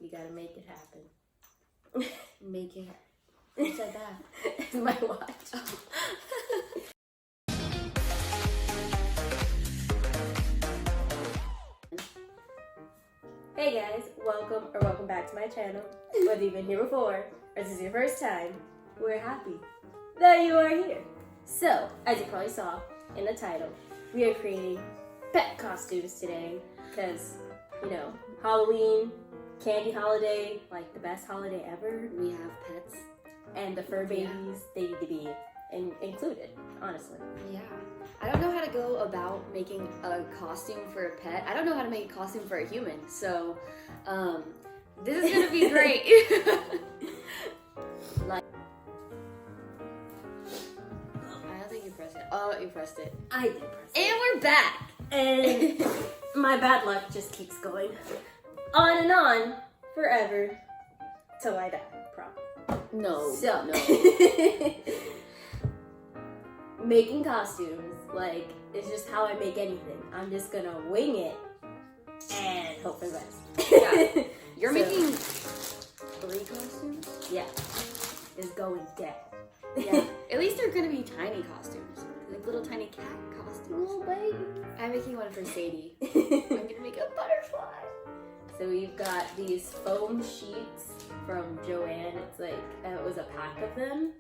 You gotta make it happen. Make it. Who said that? It's my watch. Hey guys, welcome back to my channel. Whether you've been here before or this is your first time, we're happy that you are here. So, as you probably saw in the title, we are creating pet costumes today because, Halloween, candy holiday, like the best holiday ever. We have pets. And the fur babies, they need to be included, honestly. Yeah. I don't know how to go about making a costume for a pet. I don't know how to make a costume for a human. So, this is gonna be great. I don't think you pressed it. Oh, you pressed it. I did press it. And we're back. And my bad luck just keeps going on and on forever till I die, probably. No. So, no. making costumes, it's just how I make anything. I'm just gonna wing it and hope for the best. Yeah. You're making 3 costumes? Yeah. It's going down. Yeah. At least they're gonna be tiny costumes. Like little tiny cat costumes. Little baby. I'm making one for Sadie. I'm gonna make a butterfly. So we've got these foam sheets from Joanne. It's it was a pack of them.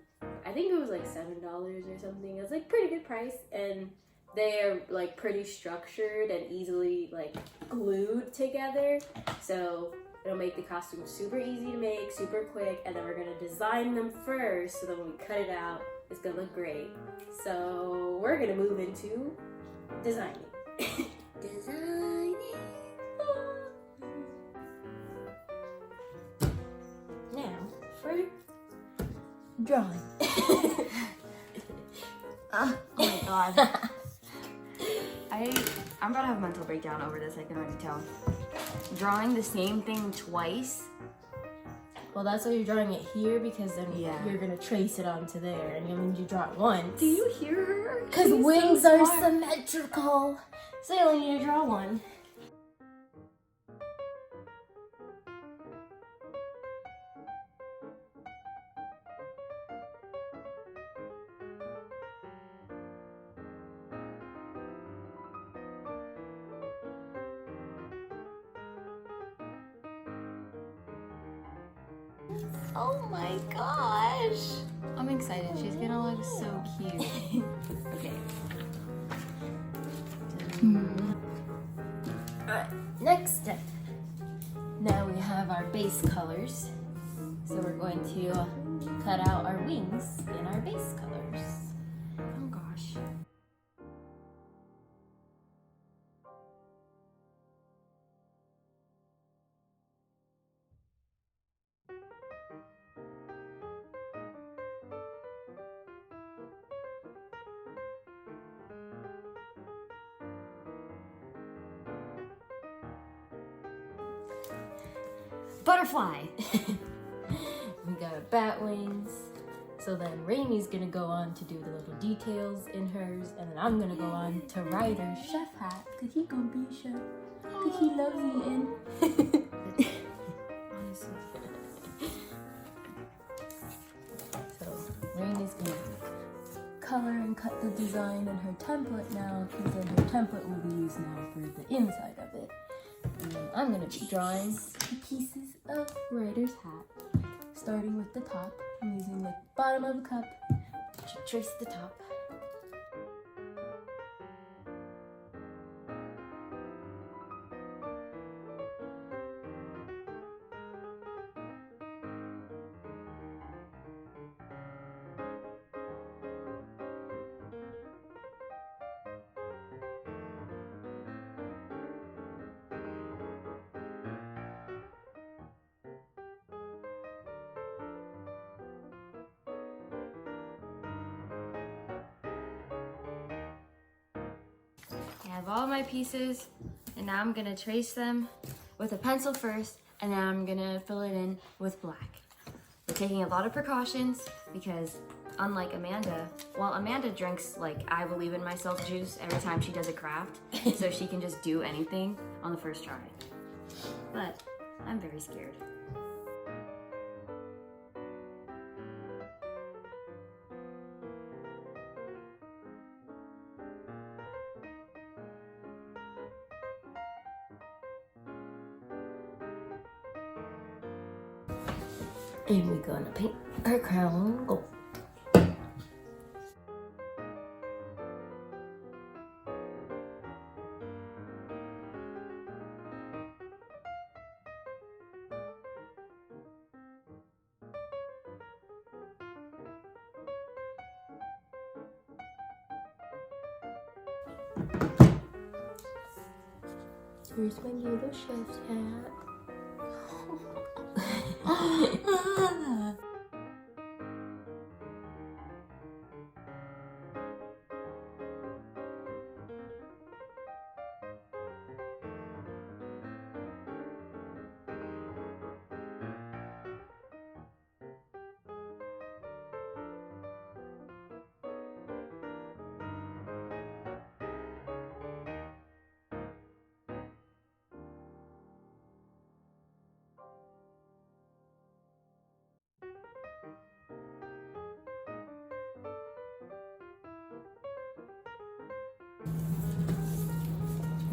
I think it was like $7 or something. It was pretty good price, and they're pretty structured and easily glued together. So it'll make the costume super easy to make, super quick, and then we're gonna design them first so that when we cut it out, it's gonna look great. So we're gonna move into designing. Designing. Now for drawing. Oh my god. I'm about to have a mental breakdown over this, I can already tell. Drawing the same thing twice. Well, that's why you're drawing it here, because then you're gonna trace it onto there, and then you draw it once. Do you hear her? Because wings are symmetrical, so you only need to draw one. Oh my gosh. I'm excited. She's gonna look so cute. Okay. Alright, next step. Now we have our base colors. So we're going to cut out our wings in our base colors. Oh gosh. Butterfly. We got bat wings. So then Raimi's gonna go on to do the little details in hers, and then I'm gonna go on to Ryder's chef hat, cause he gonna be a chef, cause he loves eating. Honestly. So Raimi's gonna color and cut the design in her template now, because then her template will be used now for the inside of it. And then I'm gonna be drawing the pieces of Ryder's hat, starting with the top. I'm using the bottom of the cup to trace the top. I have all my pieces, and now I'm gonna trace them with a pencil first, and then I'm gonna fill it in with black. We're taking a lot of precautions because unlike Amanda, well, Amanda drinks I believe in myself juice every time she does a craft, so she can just do anything on the first try. But I'm very scared. And we're gonna paint her crown gold. Here's my little chef's hat.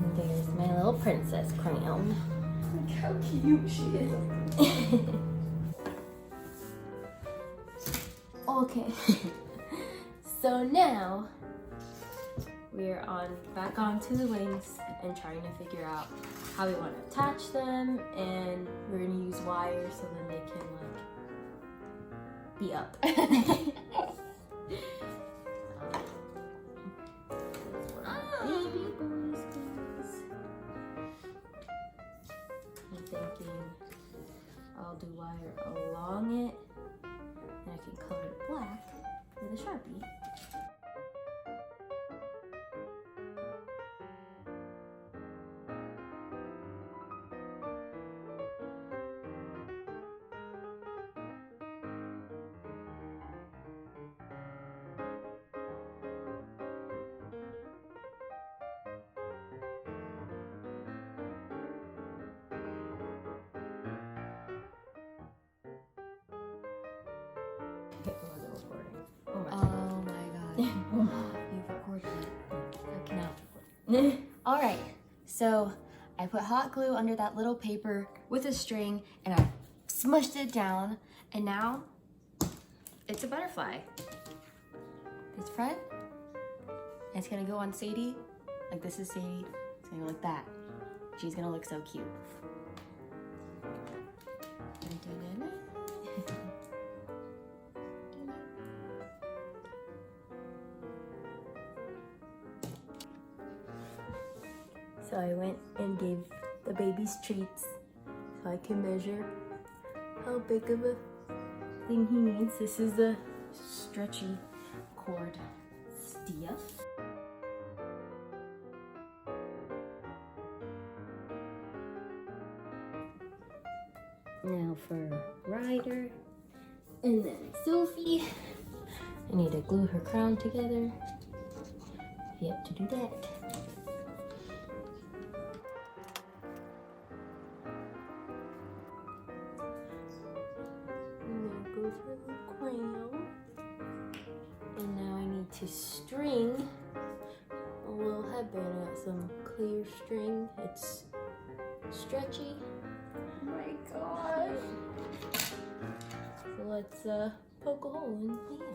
And there's my little princess crown. Look how cute she is. Okay. So now we're back onto the wings and trying to figure out how we want to attach them, and we're gonna use wires so then they can like be up. Baby boys, please. I'm thinking I'll do wire along it, and I can color it black with a Sharpie. It wasn't recording. Oh my god. You've recorded it. How can I record? Alright, so I put hot glue under that little paper with a string and I smushed it down, and now it's a butterfly. This front, and it's gonna go on Sadie. Like this is Sadie. It's gonna go like that. She's gonna look so cute. So I went and gave the babies treats so I can measure how big of a thing he needs. This is the stretchy cord stuff. Now for Ryder, and then Sophie. I need to glue her crown together. Yet to do that. And there goes her little crown. And now I need to string a little headband. I got some clear string. It's stretchy. Oh my gosh. So let's poke a hole in here.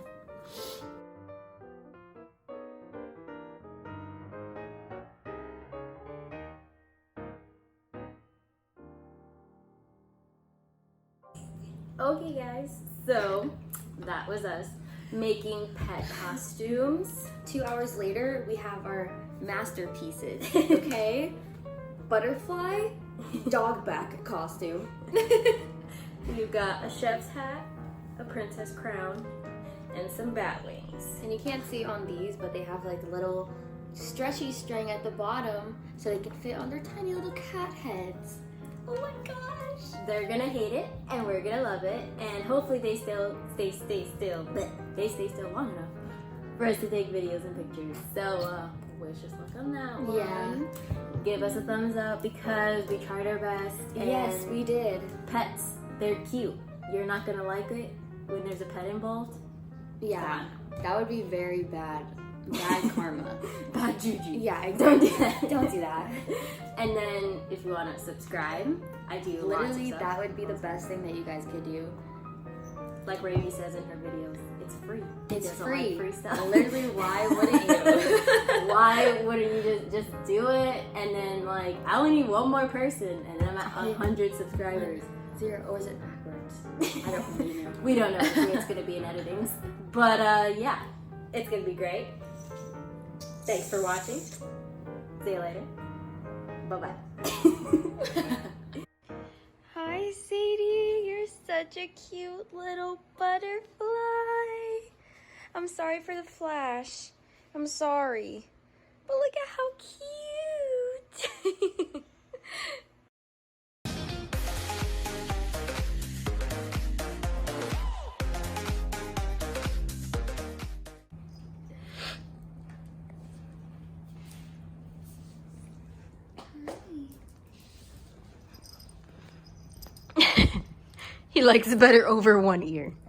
Okay guys, so that was us making pet costumes. 2 hours later, we have our masterpieces, okay? Butterfly, dog back costume. We've got a chef's hat, a princess crown, and some bat wings. And you can't see on these, but they have like a little stretchy string at the bottom so they can fit on their tiny little cat heads. Oh my gosh! They're gonna hate it, and we're gonna love it, and hopefully they stay still long enough for us to take videos and pictures. So wish us luck on that one. Yeah. Give us a thumbs up because we tried our best. And Yes, we did. pets, they're cute. You're not gonna like it when there's a pet involved. Yeah, that would be very bad. Bad karma. Bad juju. Yeah, Don't do exactly. that. Don't do that. And then if you want to subscribe, I do lots of Literally, stuff. that would be the best thing that you guys could do. Like Raimi says in her videos, it's free. He It's doesn't free. like free stuff. Literally, why wouldn't you? Why wouldn't you just do it? And then like, I only need one more person, and then I'm at 100 subscribers. 0, or is it backwards? I don't really know. We don't know if it's gonna be in editings, but yeah, it's gonna be great. Thanks for watching. See you later. Bye bye. Hi, Sadie. You're such a cute little butterfly. I'm sorry for the flash. I'm sorry. But look at how cute. He likes better over one ear.